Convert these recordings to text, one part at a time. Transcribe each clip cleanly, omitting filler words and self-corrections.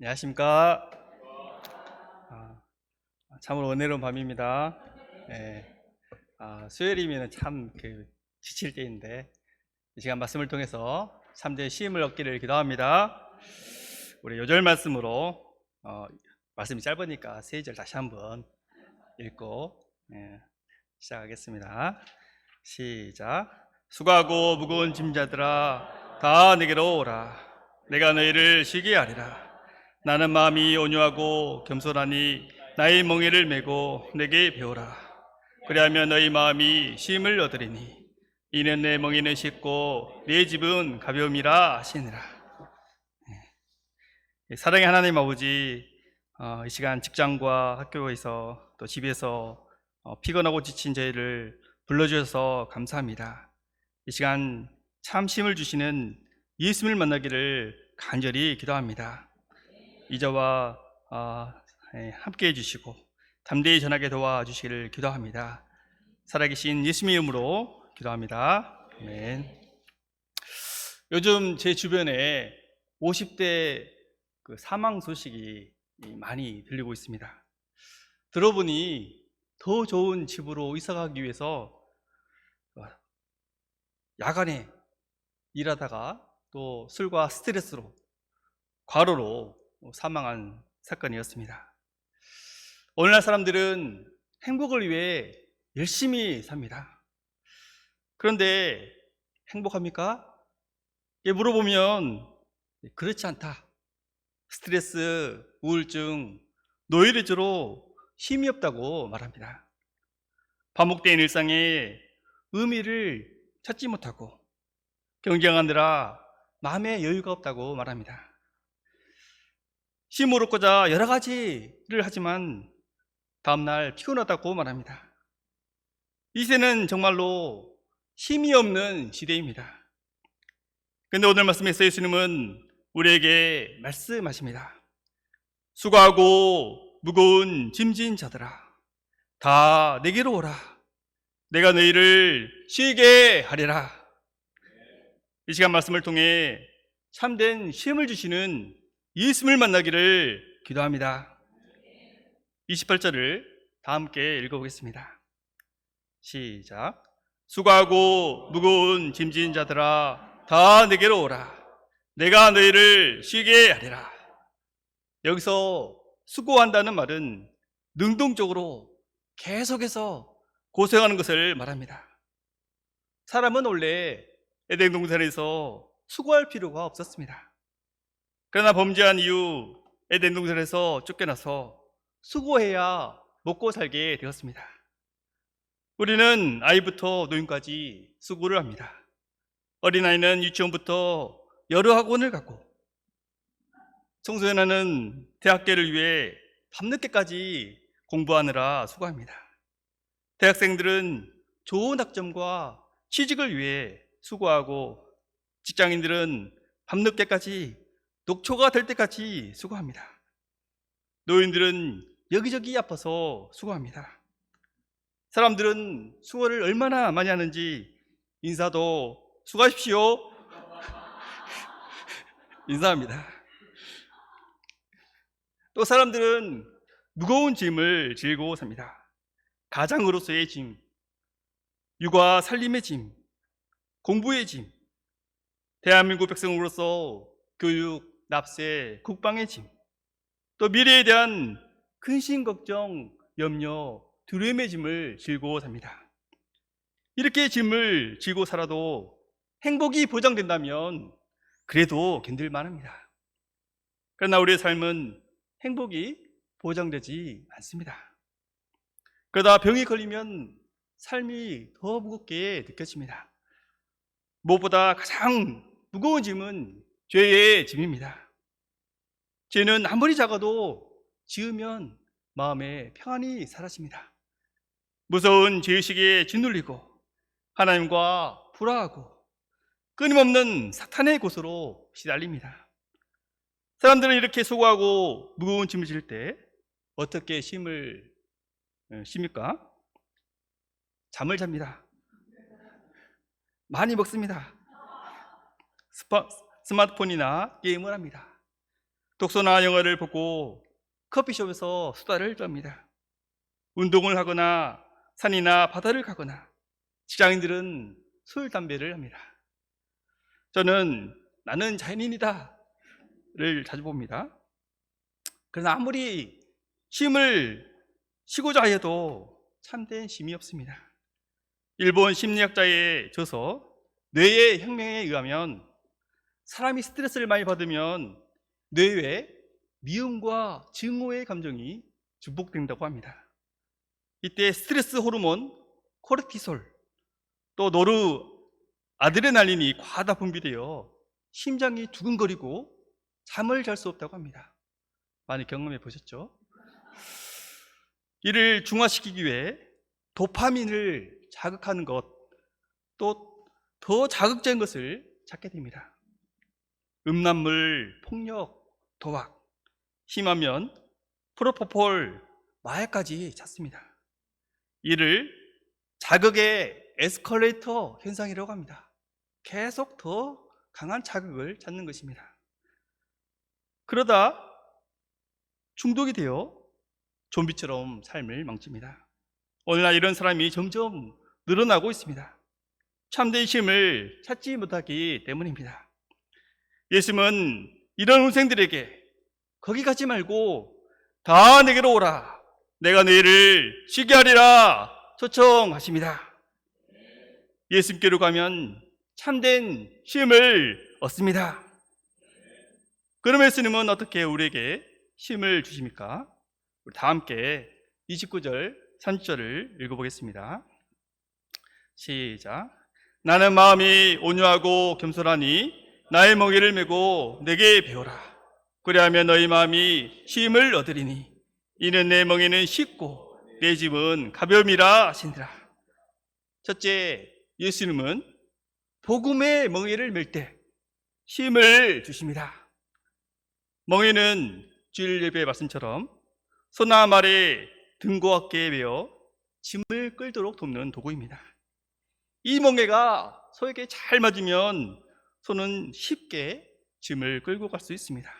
안녕하십니까. 아, 참으로 은혜로운 밤입니다. 예, 수요일이면 참 지칠 때인데 이 시간 말씀을 통해서 참된 쉼을 얻기를 기도합니다. 우리 요절 말씀으로 말씀이 짧으니까 세 절 다시 한번 읽고 시작하겠습니다. 시작. 수고하고 무거운 짐자들아 다 내게로 오라. 내가 너희를 쉬게 하리라. 나는 마음이 온유하고 겸손하니 나의 멍에를 메고 내게 배우라. 그리하면 너희 마음이 쉼을 얻으리니 이는 내 멍에는 쉽고 내 집은 가벼움이라 하시니라. 사랑의 하나님 아버지, 이 시간 직장과 학교에서 또 집에서 피곤하고 지친 저희를 불러주셔서 감사합니다. 이 시간 참 쉼을 주시는 예수님을 만나기를 간절히 기도합니다. 이제와 함께 해주시고 담대히 전하게 도와주시기를 기도합니다. 살아계신 예수님의 이름으로 기도합니다. 아멘. 요즘 제 주변에 50대 사망 소식이 많이 들리고 있습니다. 들어보니 더 좋은 집으로 이사가기 위해서 야간에 일하다가 또 술과 스트레스로 과로로 사망한 사건이었습니다. 오늘날 사람들은 행복을 위해 열심히 삽니다. 그런데 행복합니까? 물어보면 그렇지 않다. 스트레스, 우울증, 노이로제로 힘이 없다고 말합니다. 반복된 일상에 의미를 찾지 못하고 경쟁하느라 마음에 여유가 없다고 말합니다. 쉼을 얻고자 여러 가지를 하지만 다음날 피곤하다고 말합니다. 이 세는 정말로 힘이 없는 시대입니다. 그런데 오늘 말씀에서 예수님은 우리에게 말씀하십니다. 수고하고 무거운 짐진 자들아 다 내게로 오라. 내가 너희를 쉬게 하리라. 이 시간 말씀을 통해 참된 쉼을 주시는 예수님을 만나기를 기도합니다. 28절을 다 함께 읽어보겠습니다. 시작. 수고하고 무거운 짐진 자들아 다 내게로 오라. 내가 너희를 쉬게 하리라. 여기서 수고한다는 말은 능동적으로 계속해서 고생하는 것을 말합니다. 사람은 원래 에덴 동산에서 수고할 필요가 없었습니다. 그러나 범죄한 이후 에덴 동산에서 쫓겨나서 수고해야 먹고 살게 되었습니다. 우리는 아이부터 노인까지 수고를 합니다. 어린아이는 유치원부터 여러 학원을 가고 청소년은 대학교를 위해 밤늦게까지 공부하느라 수고합니다. 대학생들은 좋은 학점과 취직을 위해 수고하고 직장인들은 밤늦게까지 녹초가 될 때까지 수고합니다. 노인들은 여기저기 아파서 수고합니다. 사람들은 수고를 얼마나 많이 하는지 인사도 수고하십시오 인사합니다. 또 사람들은 무거운 짐을 지고 삽니다. 가장으로서의 짐, 육아 살림의 짐, 공부의 짐, 대한민국 백성으로서 교육, 납세, 국방의 짐, 또 미래에 대한 근심, 걱정, 염려, 두려움의 짐을 지고 삽니다. 이렇게 짐을 지고 살아도 행복이 보장된다면 그래도 견딜만 합니다. 그러나 우리의 삶은 행복이 보장되지 않습니다. 그러다 병이 걸리면 삶이 더 무겁게 느껴집니다. 무엇보다 가장 무거운 짐은 죄의 짐입니다. 죄는 아무리 작아도 지으면 마음에 평안이 사라집니다. 무서운 죄의식에 짓눌리고 하나님과 불화하고 끊임없는 사탄의 곳으로 시달립니다. 사람들은 이렇게 수고하고 무거운 짐을 질 때 어떻게 쉼을 쉽니까? 잠을 잡니다. 많이 먹습니다. 스마트폰이나 게임을 합니다. 독서나 영화를 보고 커피숍에서 수다를 떱니다. 운동을 하거나 산이나 바다를 가거나 직장인들은 술, 담배를 합니다. 저는 나는 자연인이다를 자주 봅니다. 그러나 아무리 쉼을 쉬고자 해도 참된 쉼이 없습니다. 일본 심리학자의 저서 뇌의 혁명에 의하면 사람이 스트레스를 많이 받으면 뇌에 미움과 증오의 감정이 증폭된다고 합니다. 이때 스트레스 호르몬 코르티솔 또 노르 아드레날린이 과다 분비되어 심장이 두근거리고 잠을 잘 수 없다고 합니다. 많이 경험해 보셨죠? 이를 중화시키기 위해 도파민을 자극하는 것, 또 더 자극적인 것을 찾게 됩니다. 음란물, 폭력, 도박, 심하면 프로포폴, 마약까지 찾습니다. 이를 자극의 에스컬레이터 현상이라고 합니다. 계속 더 강한 자극을 찾는 것입니다. 그러다 중독이 되어 좀비처럼 삶을 망칩니다. 오늘날 이런 사람이 점점 늘어나고 있습니다. 참된 쉼을 찾지 못하기 때문입니다. 예수님은 이런 운생들에게 거기 가지 말고 다 내게로 오라, 내가 너희를 쉬게 하리라 초청하십니다. 예수님께로 가면 참된 쉼을 얻습니다. 그럼 예수님은 어떻게 우리에게 쉼을 주십니까? 우리 다 함께 29절, 30절을 읽어보겠습니다. 시작. 나는 마음이 온유하고 겸손하니 나의 멍에를 메고 내게 배우라. 그리하면 너희 마음이 쉼을 얻으리니 이는 내 멍에는 쉽고 내 짐은 가벼움이라 하시니라. 첫째, 예수님은 복음의 멍에를 멜 때 쉼을 주십니다. 멍에는 주일 예배 말씀처럼 소나 말에 등과 함께 메어 짐을 끌도록 돕는 도구입니다. 이 멍에가 소에게 잘 맞으면 소는 쉽게 짐을 끌고 갈 수 있습니다.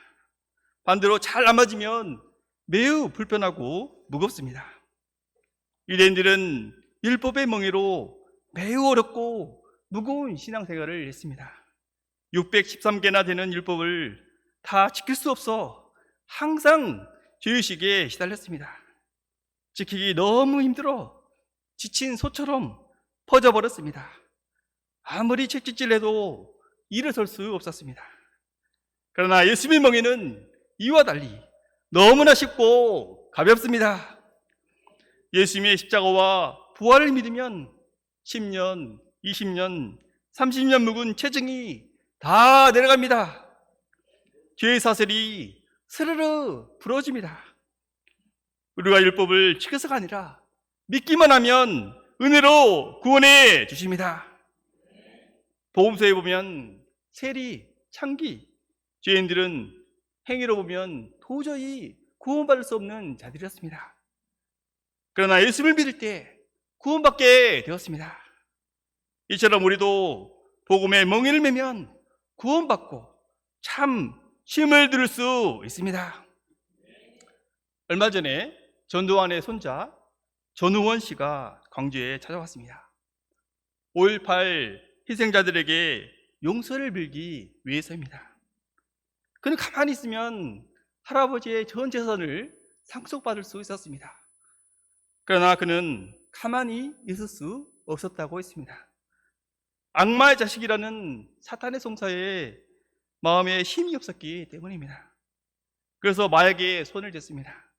반대로 잘 안 맞으면 매우 불편하고 무겁습니다. 유대인들은 율법의 멍에로 매우 어렵고 무거운 신앙생활을 했습니다. 613개나 되는 율법을 다 지킬 수 없어 항상 죄의식에 시달렸습니다. 지키기 너무 힘들어 지친 소처럼 퍼져버렸습니다. 아무리 채찍질해도 일어설 수 없었습니다. 그러나 예수님의 멍에는 이와 달리 너무나 쉽고 가볍습니다. 예수님의 십자가와 부활을 믿으면 10년, 20년, 30년 묵은 체증이 다 내려갑니다. 죄의 사슬이 스르르 부러집니다. 우리가 율법을 지켜서가 아니라 믿기만 하면 은혜로 구원해 주십니다. 복음서에 보면 세리, 창기, 죄인들은 행위로 보면 도저히 구원받을 수 없는 자들이었습니다. 그러나 예수를 믿을 때 구원받게 되었습니다. 이처럼 우리도 복음의 멍에를 매면 구원받고 참 쉼을 들을 수 있습니다. 얼마 전에 전두환의 손자 전우원 씨가 광주에 찾아왔습니다. 5.18 희생자들에게 용서를 빌기 위해서입니다. 그는 가만히 있으면 할아버지의 전 재산을 상속받을 수 있었습니다. 그러나 그는 가만히 있을 수 없었다고 했습니다. 악마의 자식이라는 사탄의 송사에 마음에 힘이 없었기 때문입니다. 그래서 마약에 손을 댔습니다.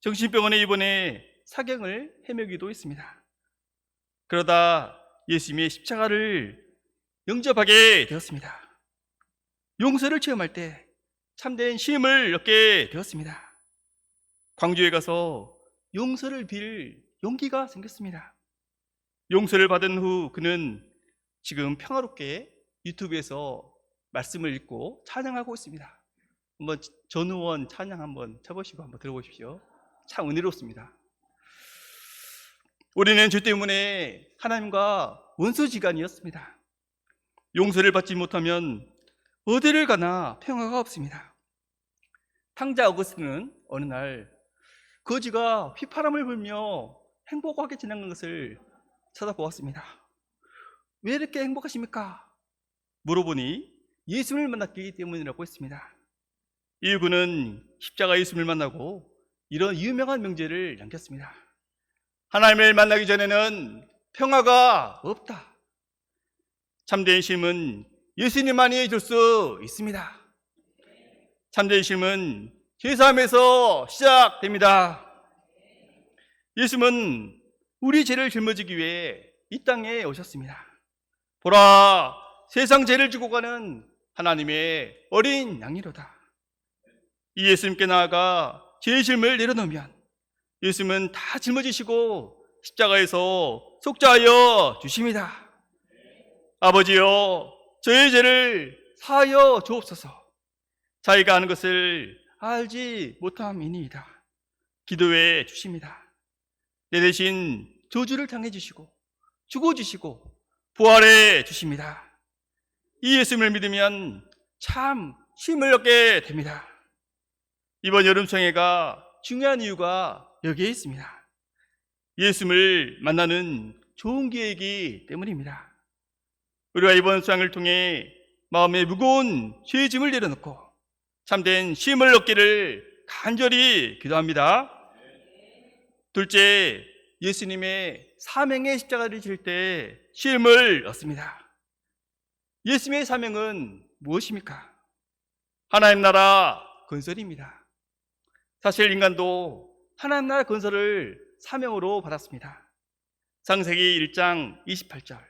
정신병원에 입원해 사경을 헤매기도 했습니다. 그러다 예수님의 십자가를 영접하게 되었습니다. 용서를 체험할 때 참된 쉼을 얻게 되었습니다. 광주에 가서 용서를 빌 용기가 생겼습니다. 용서를 받은 후 그는 지금 평화롭게 유튜브에서 말씀을 읽고 찬양하고 있습니다. 한번 전우원 찬양 한번 쳐보시고 한번 들어보십시오. 참 은혜롭습니다. 우리는 죄 때문에 하나님과 원수지간이었습니다. 용서를 받지 못하면 어디를 가나 평화가 없습니다. 황제 어거스틴은 어느 날 거지가 휘파람을 불며 행복하게 지내는 것을 쳐다보았습니다. 왜 이렇게 행복하십니까? 물어보니 예수님을 만났기 때문이라고 했습니다. 이 그는 십자가 예수님을 만나고 이런 유명한 명제를 남겼습니다. 하나님을 만나기 전에는 평화가 없다. 참된 쉼은 예수님만이 줄 수 있습니다. 참된 쉼은 제사함에서 시작됩니다. 예수님은 우리 죄를 짊어지기 위해 이 땅에 오셨습니다. 보라, 세상 죄를 지고 가는 하나님의 어린 양이로다. 이 예수님께 나아가 죄의 짐을 내려놓으면 예수님은 다 짊어지시고 십자가에서 속죄하여 주십니다. 아버지여, 저의 죄를 사하여 주옵소서. 자기가 하는 것을 알지 못함이니이다. 기도해 주십니다. 내 대신 저주를 당해 주시고 죽어주시고 부활해 주십니다. 이 예수님을 믿으면 참 쉼을 얻게 됩니다. 이번 여름성회가 중요한 이유가 여기에 있습니다. 예수님을 만나는 좋은 기회이기 때문입니다. 우리가 이번 수양을 통해 마음의 무거운 죄의 짐을 내려놓고 참된 쉼을 얻기를 간절히 기도합니다. 둘째, 예수님의 사명의 십자가를 질 때 쉼을 얻습니다. 예수님의 사명은 무엇입니까? 하나님 나라 건설입니다. 사실 인간도 하나님 나라 건설을 사명으로 받았습니다. 창세기 1장 28절,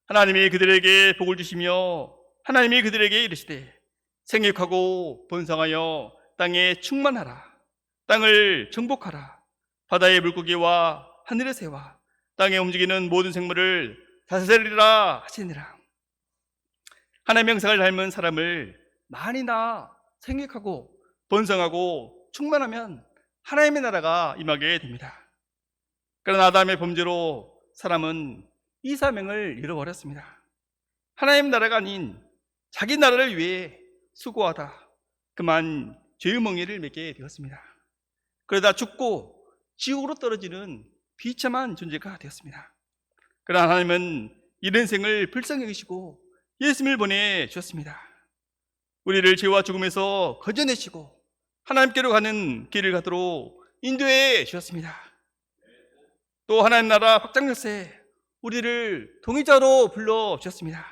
하나님이 그들에게 복을 주시며 하나님이 그들에게 이르시되 생육하고 번성하여 땅에 충만하라. 땅을 정복하라. 바다의 물고기와 하늘의 새와 땅에 움직이는 모든 생물을 다스리라 하시니라. 하나님의 형상을 닮은 사람을 많이나 생육하고 번성하고 충만하면 하나님의 나라가 임하게 됩니다. 그러나 아담의 범죄로 사람은 이 사명을 잃어버렸습니다. 하나님 나라가 아닌 자기 나라를 위해 수고하다 그만 죄의 멍에를 매게 되었습니다. 그러다 죽고 지옥으로 떨어지는 비참한 존재가 되었습니다. 그러나 하나님은 이런 생을 불쌍히 여기시고 예수님을 보내주셨습니다. 우리를 죄와 죽음에서 건져내시고 하나님께로 가는 길을 가도록 인도해 주셨습니다. 또 하나님 나라 확장 역사에 우리를 동의자로 불러주셨습니다.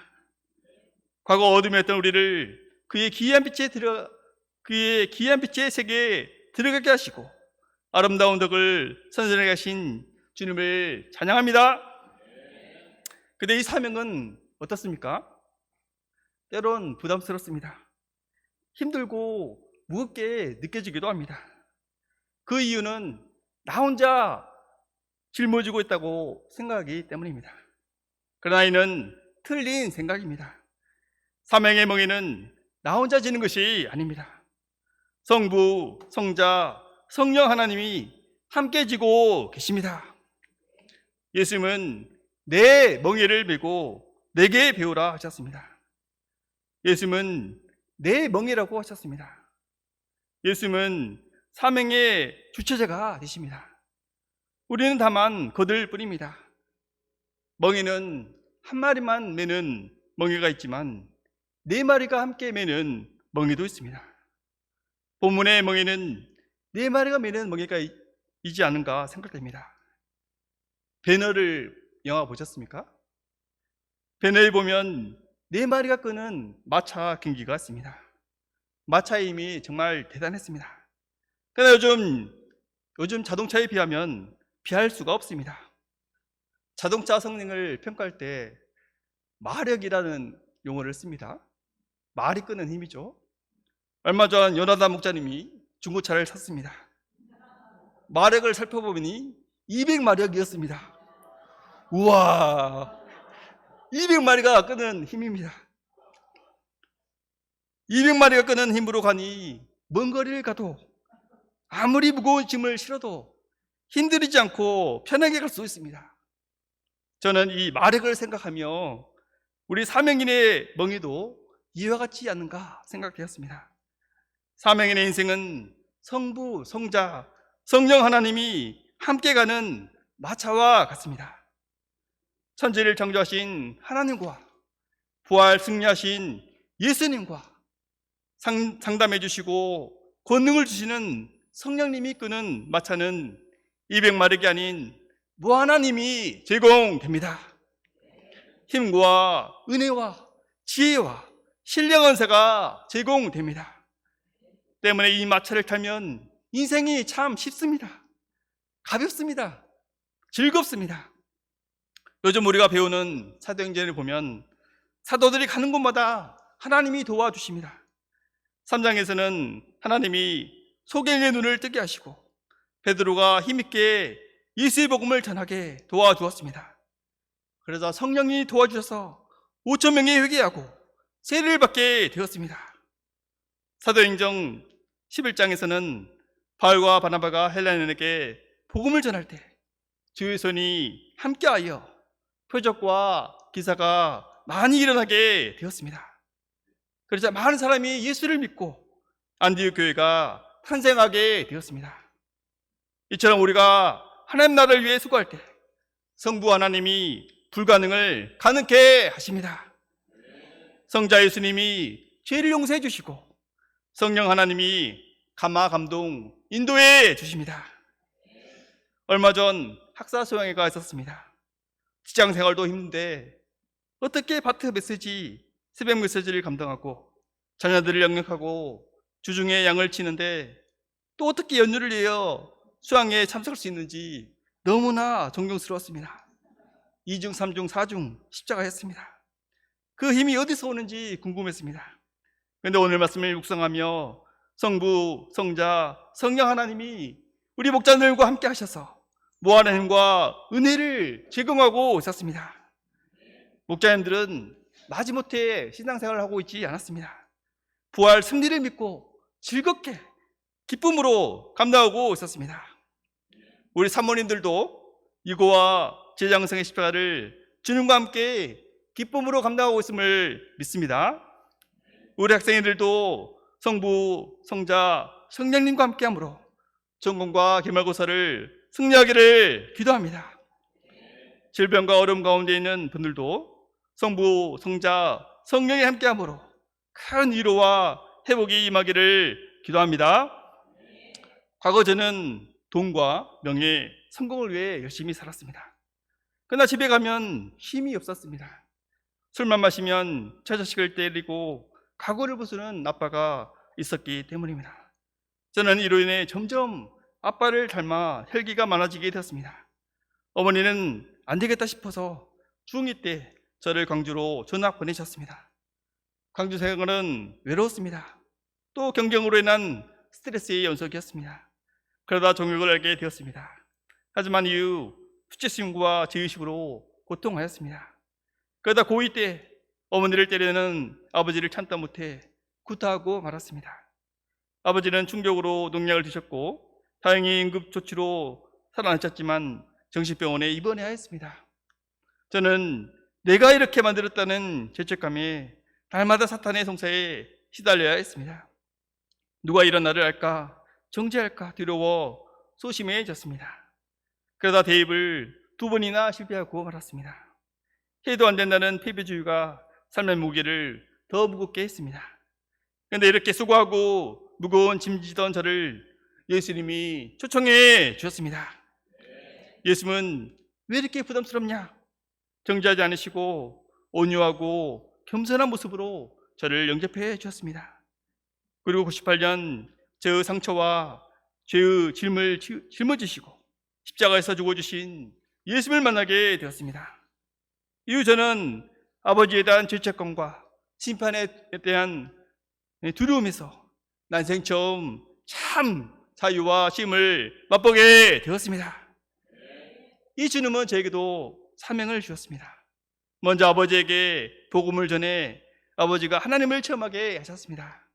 과거 어둠이었던 우리를 그의 기이한 빛의 세계에 들어가게 하시고 아름다운 덕을 선전하게 하신 주님을 찬양합니다. 근데 이 사명은 어떻습니까? 때론 부담스럽습니다. 힘들고 무겁게 느껴지기도 합니다. 그 이유는 나 혼자 짊어지고 있다고 생각하기 때문입니다. 그러나 이는 틀린 생각입니다. 사명의 멍에는 나 혼자 지는 것이 아닙니다. 성부, 성자, 성령 하나님이 함께 지고 계십니다. 예수님은 내 멍에를 메고 내게 배우라 하셨습니다. 예수님은 내 멍에라고 하셨습니다. 예수님은 사명의 주체자가 되십니다. 우리는 다만 거들 뿐입니다. 멍에는 한 마리만 매는 멍에가 있지만 네 마리가 함께 매는 멍에도 있습니다. 본문의 멍에는 네 마리가 매는 멍에가 있지 않은가 생각됩니다. 배너를 영화 보셨습니까? 배너에 보면 네 마리가 끄는 마차 경기가 있습니다. 마차의 힘이 정말 대단했습니다. 그러나 요즘 자동차에 비하면 비할 수가 없습니다. 자동차 성능을 평가할 때 마력이라는 용어를 씁니다. 말이 끄는 힘이죠. 얼마 전 연하다 목사님이 중고차를 샀습니다. 마력을 살펴보니 200마력이었습니다. 우와, 200마리가 끄는 힘입니다. 200마리가 끄는 힘으로 가니 먼 거리를 가도 아무리 무거운 짐을 실어도 힘들이지 않고 편하게 갈 수 있습니다. 저는 이 마력을 생각하며 우리 사명인의 멍에도 이와 같지 않는가 생각되었습니다. 사명인의 인생은 성부, 성자, 성령 하나님이 함께 가는 마차와 같습니다. 천지를 창조하신 하나님과 부활 승리하신 예수님과 상담해 주시고 권능을 주시는 성령님이 끄는 마차는 200마력이 아닌 무하나님이 제공됩니다. 힘과 은혜와 지혜와 신령 은사가 제공됩니다. 때문에 이 마차를 타면 인생이 참 쉽습니다. 가볍습니다. 즐겁습니다. 요즘 우리가 배우는 사도행전을 보면 사도들이 가는 곳마다 하나님이 도와주십니다. 3장에서는 하나님이 소경의 눈을 뜨게 하시고 베드로가 힘있게 예수의 복음을 전하게 도와주었습니다. 그러자 성령이 도와주셔서 5천 명이 회개하고 세례를 받게 되었습니다. 사도행전 11장에서는 바울과 바나바가 헬라인에게 복음을 전할 때 주의 손이 함께하여 표적과 기사가 많이 일어나게 되었습니다. 그러자 많은 사람이 예수를 믿고 안디옥 교회가 탄생하게 되었습니다. 이처럼 우리가 하나님 나라를 위해 수고할 때 성부 하나님이 불가능을 가능케 하십니다. 성자 예수님이 죄를 용서해 주시고 성령 하나님이 감화 감동 인도해 주십니다. 얼마 전 학사 수양회가 있었습니다. 직장 생활도 힘든데 어떻게 바트 메시지, 새벽 메시지를 감당하고 자녀들을 영역하고 주중에 양을 치는데 또 어떻게 연휴를 내어 수양회에 참석할 수 있는지 너무나 존경스러웠습니다. 2중, 3중, 4중 십자가 했습니다. 그 힘이 어디서 오는지 궁금했습니다. 그런데 오늘 말씀을 묵상하며 성부, 성자, 성령 하나님이 우리 목자들과 함께 하셔서 무한한 힘과 은혜를 제공하고 있었습니다. 목자님들은 마지못해 신앙생활을 하고 있지 않았습니다. 부활 승리를 믿고 즐겁게 기쁨으로 감당하고 있었습니다. 우리 사모님들도 이고와 제장성의 십자가를 주님과 함께 기쁨으로 감당하고 있음을 믿습니다. 우리 학생들도 성부, 성자, 성령님과 함께함으로 전공과 기말고사를 승리하기를 기도합니다. 질병과 어려움 가운데 있는 분들도 성부, 성자, 성령이 함께함으로 큰 위로와 회복이 임하기를 기도합니다. 과거 저는 돈과 명예, 성공을 위해 열심히 살았습니다. 그러나 집에 가면 힘이 없었습니다. 술만 마시면 제 자식을 때리고 각오를 부수는 아빠가 있었기 때문입니다. 저는 이로 인해 점점 아빠를 닮아 혈기가 많아지게 되었습니다. 어머니는 안 되겠다 싶어서 중2 때 저를 광주로 전학 보내셨습니다. 광주 생활은 외로웠습니다. 또 경쟁으로 인한 스트레스의 연속이었습니다. 그러다 종역을 알게 되었습니다. 하지만 이후 수치심과 죄의식으로 고통하였습니다. 그러다 고2 때 어머니를 때리는 아버지를 참다 못해 구타하고 말았습니다. 아버지는 충격으로 농약을 드셨고 다행히 응급조치로 살아나셨지만 정신병원에 입원해야 했습니다. 저는 내가 이렇게 만들었다는 죄책감에 날마다 사탄의 송사에 시달려야 했습니다. 누가 이런 나를 알까, 정죄할까 두려워 소심해졌습니다. 그러다 대입을 2번이나 실패하고 말았습니다. 해도 안 된다는 패배주의가 삶의 무게를 더 무겁게 했습니다. 그런데 이렇게 수고하고 무거운 짐지던 저를 예수님이 초청해 주셨습니다. 예수님은 왜 이렇게 부담스럽냐? 정죄하지 않으시고 온유하고 겸손한 모습으로 저를 영접해 주셨습니다. 그리고 98년 제 상처와 죄의 짐을 짊어지시고 십자가에서 죽어주신 예수님을 만나게 되었습니다. 이후 저는 아버지에 대한 죄책감과 심판에 대한 두려움에서 난생 처음 참 자유와 쉼을 맛보게 되었습니다. 이 주님은 저에게도 사명을 주셨습니다. 먼저 아버지에게 복음을 전해 아버지가 하나님을 체험하게 하셨습니다.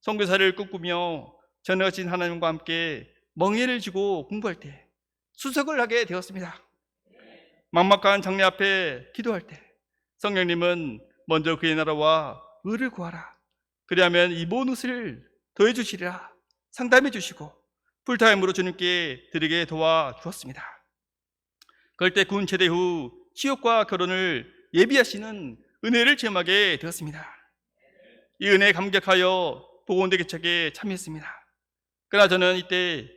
선교사를 꿈꾸며 전능하신 하나님과 함께 멍에를 쥐고 공부할 때 수석을 하게 되었습니다. 막막한 장례 앞에 기도할 때 성령님은 먼저 그의 나라와 의를 구하라. 그리하면 이 모든 것을 더해 주시리라 상담해 주시고 풀타임으로 주님께 드리게 도와주었습니다. 그럴 때 군 제대 후 취업과 결혼을 예비하시는 은혜를 체험하게 되었습니다. 이 은혜에 감격하여 보건대 개척에 참여했습니다. 그러나 저는 이때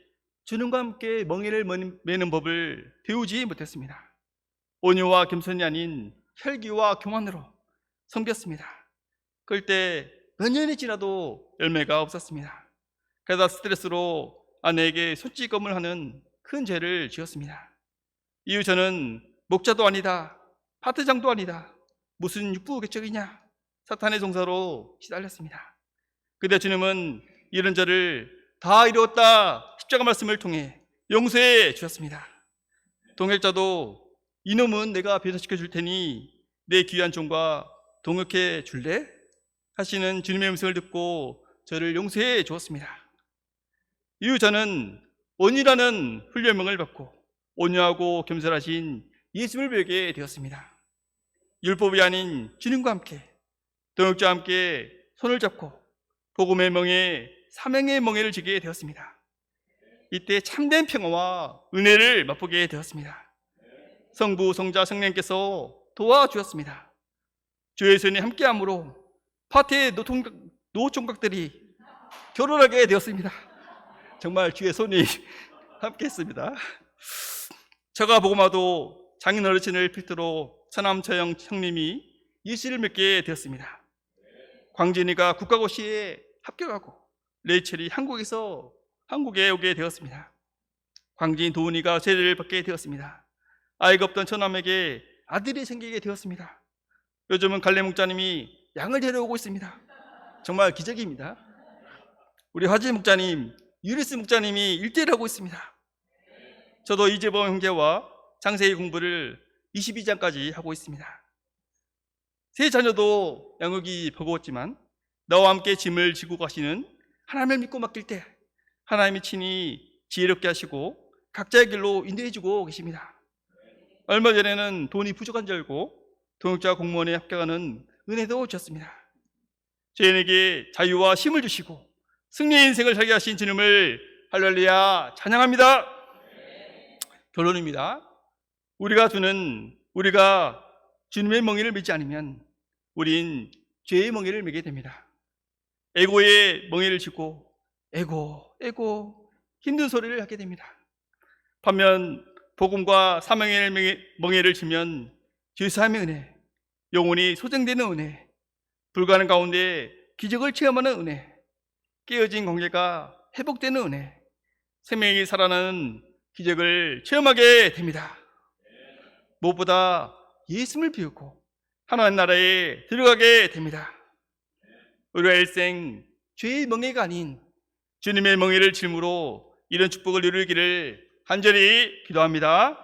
주님과 함께 멍에를 매는 법을 배우지 못했습니다. 온유와 겸손이 아닌 혈기와 교만으로 섬겼습니다. 그럴 때 몇 년이 지나도 열매가 없었습니다. 그러다 스트레스로 아내에게 손찌검을 하는 큰 죄를 지었습니다. 이후 저는 목자도 아니다, 파트장도 아니다, 무슨 육부 개척이냐, 사탄의 종사로 시달렸습니다. 그때 주님은 이런 저를 다 이루었다 십자가 말씀을 통해 용서해 주셨습니다. 동역자도 이놈은 내가 배설시켜 줄 테니 내 귀한 종과 동역해 줄래? 하시는 주님의 음성을 듣고 저를 용서해 주었습니다. 이후 저는 원이라는 훈련명을 받고 온유하고 겸손하신 예수를 배우게 되었습니다. 율법이 아닌 주님과 함께 동역자와 함께 손을 잡고 복음의 멍에 사명의 멍에를 지게 되었습니다. 이때 참된 평화와 은혜를 맛보게 되었습니다. 성부, 성자, 성령께서 도와주었습니다. 주의 손이 함께함으로 파티의 노총각들이 결혼하게 되었습니다. 정말 주의 손이 함께했습니다. 저가 복음화도 장인 어르신을 필두로 서남처형 형님이 예수를 믿게 되었습니다. 광진이가 국가고시에 합격하고 레이첼이 한국에 오게 되었습니다. 광진 도훈이가 세례를 받게 되었습니다. 아이가 없던 처남에게 아들이 생기게 되었습니다. 요즘은 갈래 목자님이 양을 데려오고 있습니다. 정말 기적입니다. 우리 화재 목자님, 유리스 목자님이 일대를 하고 있습니다. 저도 이재범 형제와 장세희 공부를 22장까지 하고 있습니다. 세 자녀도 양육이 버거웠지만 나와 함께 짐을 지고 가시는 하나님을 믿고 맡길 때 하나님이 친히 지혜롭게 하시고 각자의 길로 인도해주고 계십니다. 얼마 전에는 돈이 부족한 줄 알고 동역자 공무원에 합격하는 은혜도 주셨습니다. 저희에게 자유와 힘을 주시고 승리의 인생을 살게 하신 주님을 할렐루야 찬양합니다. 결론입니다. 우리가 주님의 멍에를 매지 않으면 우린 죄의 멍에를 매게 됩니다. 에고의 멍에를 쥐고 에고 힘든 소리를 하게 됩니다. 반면 복음과 사명의 멍에를 쥐면 죄사함의 은혜, 영혼이 소생되는 은혜, 불가능 가운데 기적을 체험하는 은혜, 깨어진 관계가 회복되는 은혜, 생명이 살아나는 기적을 체험하게 됩니다. 무엇보다 예수를 비우고 하나님 나라에 들어가게 됩니다. 우리가 일생 죄의 멍에가 아닌 주님의 멍에를 짊으로 이런 축복을 누리기를 간절히 기도합니다.